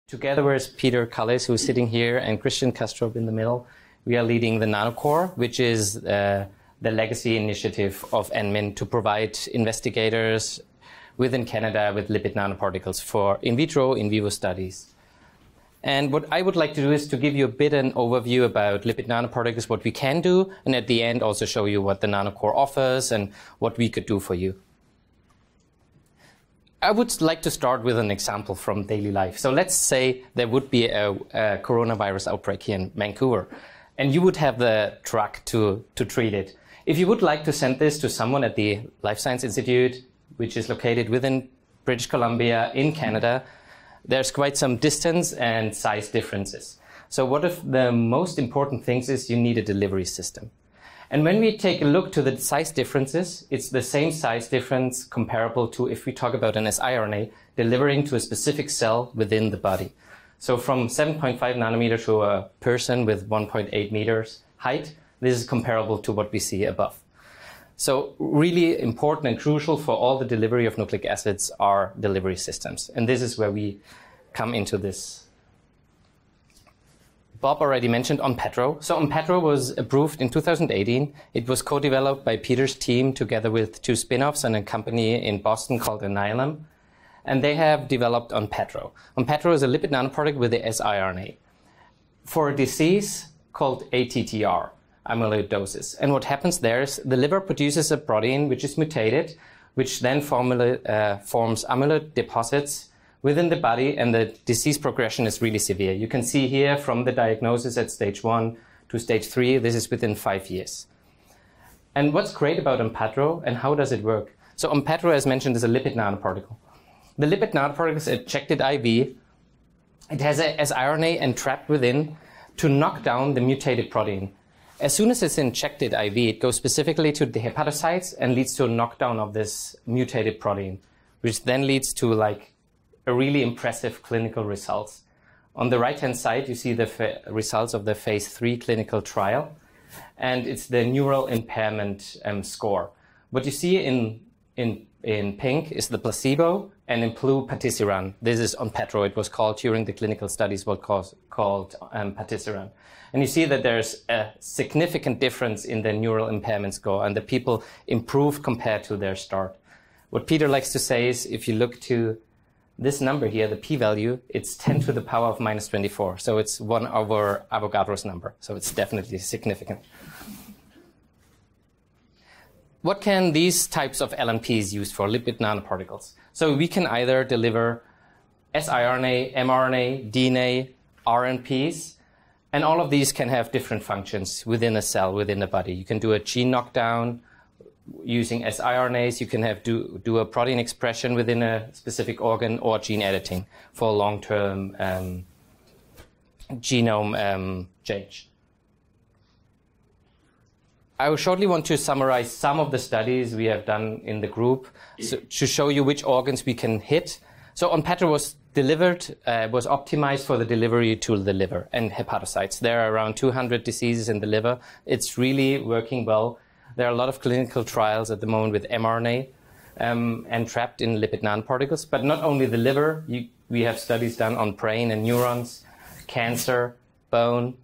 Together with Peter Cullis, who's sitting here, and Christian Kastrup in the middle, we are leading the NanoCore, which is the legacy initiative of NMIN to provide investigators within Canada with lipid nanoparticles for in vitro, in vivo studies. And what I would like to do is to give you a bit an overview about lipid nanoparticles, what we can do, and at the end also show you what the NanoCore offers and what we could do for you. I would like to start with an example from daily life. So let's say there would be a coronavirus outbreak here in Vancouver, and you would have the drug to treat it. If you would like to send this to someone at the Life Science Institute, which is located within British Columbia in Canada, there's quite some distance and size differences. So one of the most important things is you need a delivery system. And when we take a look to the size differences, it's the same size difference comparable to if we talk about an siRNA delivering to a specific cell within the body. So from 7.5 nanometers to a person with 1.8 meters height, this is comparable to what we see above. So really important and crucial for all the delivery of nucleic acids are delivery systems. And this is where we come into this. Bob already mentioned ONPATTRO. So ONPATTRO was approved in 2018. It was co-developed by Peter's team together with two spin-offs and a company in Boston called Alnylam. And they have developed ONPATTRO. ONPATTRO is a lipid nanoparticle with the siRNA for a disease called ATTR, amyloidosis. And what happens there is the liver produces a protein which is mutated, which then forms amyloid deposits within the body, and the disease progression is really severe. You can see here from the diagnosis at stage 1 to stage 3, this is within 5 years. And what's great about ONPATTRO and how does it work? So ONPATTRO, as mentioned, is a lipid nanoparticle. The lipid nanoparticle is injected IV. It has a siRNA entrapped within to knock down the mutated protein. As soon as it's injected IV, it goes specifically to the hepatocytes and leads to a knockdown of this mutated protein, which then leads to a really impressive clinical results. On the right-hand side, you see the results of the phase 3 clinical trial, and it's the neural impairment score. What you see in pink is the placebo, and in blue, patisiran. This is ONPATTRO. It was called during the clinical studies what called patisiran. And you see that there's a significant difference in the neural impairment score, and the people improve compared to their start. What Peter likes to say is if you look to this number here, the p-value, it's 10 to the power of minus 24. So it's 1 over Avogadro's number. So it's definitely significant. What can these types of LNPs use for lipid nanoparticles? So we can either deliver siRNA, mRNA, DNA, RNPs, and all of these can have different functions within a cell, within the body. You can do a gene knockdown using siRNAs. You can do a protein expression within a specific organ, or gene editing for long-term genome change. I will shortly want to summarize some of the studies we have done in the group to show you which organs we can hit. So ONPATTRO was optimized for the delivery to the liver and hepatocytes. There are around 200 diseases in the liver. It's really working well. There are a lot of clinical trials at the moment with mRNA entrapped in lipid nanoparticles. But not only the liver, we have studies done on brain and neurons, cancer, bone,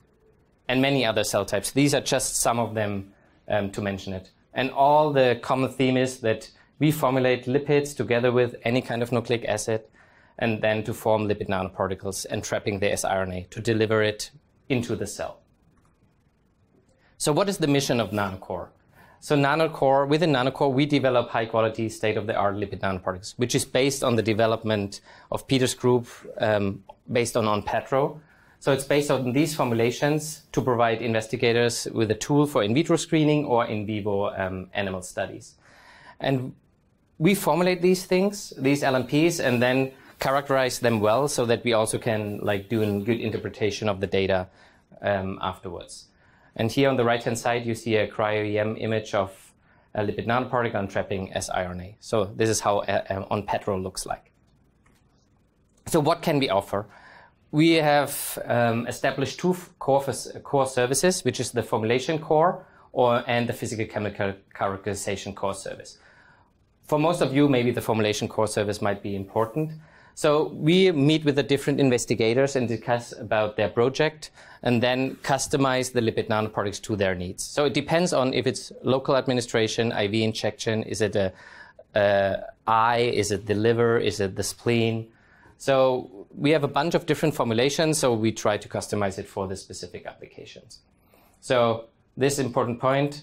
and many other cell types. These are just some of them to mention it. And all the common theme is that we formulate lipids together with any kind of nucleic acid, and then to form lipid nanoparticles, entrapping the siRNA to deliver it into the cell. So what is the mission of NanoCore? So within NanoCore, we develop high-quality, state-of-the-art lipid nanoparticles, which is based on the development of Peter's group, based on ONPATTRO. So it's based on these formulations to provide investigators with a tool for in vitro screening or in vivo animal studies. And we formulate these things, these LNPs, and then characterize them well so that we also can do a good interpretation of the data afterwards. And here on the right-hand side, you see a cryo-EM image of a lipid nanoparticle entrapping siRNA. So this is how ONPATTRO looks like. So what can we offer? We have established two core services, which is the formulation core and the physical chemical characterization core service. For most of you, maybe the formulation core service might be important. So we meet with the different investigators and discuss about their project and then customize the lipid nanoparticles to their needs. So it depends on if it's local administration, IV injection, is it a eye, is it the liver, is it the spleen? So we have a bunch of different formulations, so we try to customize it for the specific applications. So this important point,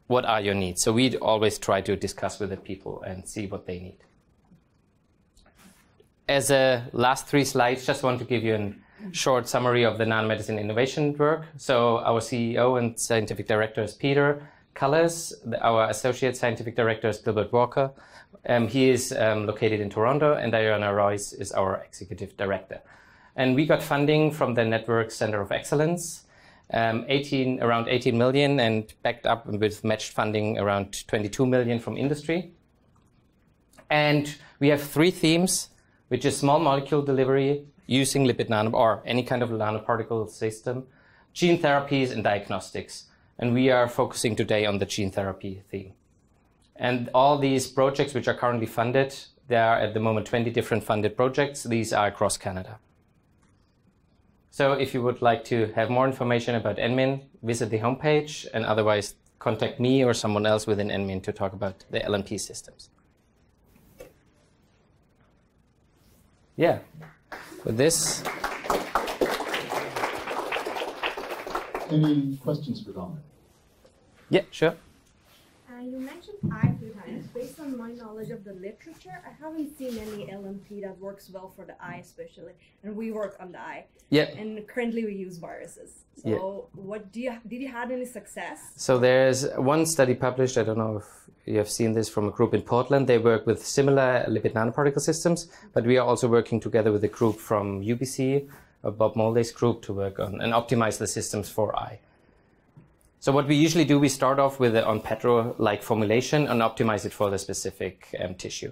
what are your needs? So we always try to discuss with the people and see what they need. As a last 3 slides, just want to give you a short summary of the nanomedicine innovation work. So our CEO and scientific director is Peter Cullis. Our associate scientific director is Gilbert Walker. He is located in Toronto, and Diana Royce is our executive director. And we got funding from the Network Center of Excellence, around 18 million, and backed up with matched funding around 22 million from industry. And we have 3 themes, which is small molecule delivery using lipid nano or any kind of nanoparticle system, gene therapies, and diagnostics. And we are focusing today on the gene therapy theme. And all these projects which are currently funded, there are at the moment 20 different funded projects. These are across Canada. So if you would like to have more information about NMIN, visit the homepage, and otherwise contact me or someone else within NMIN to talk about the LNP systems. Yeah, with this. Any questions for Dominic? Yeah, sure. You mentioned eye a few times. Based on my knowledge of the literature, I haven't seen any LNP that works well for the eye, especially. And we work on the eye. Yeah. And currently we use viruses. So what did you have any success? So there's one study published, I don't know if you have seen this, from a group in Portland. They work with similar lipid nanoparticle systems, but we are also working together with a group from UBC, Bob Molday's group, to work on and optimize the systems for eye. So what we usually do, we start off with an Onpetro-like formulation and optimize it for the specific tissue.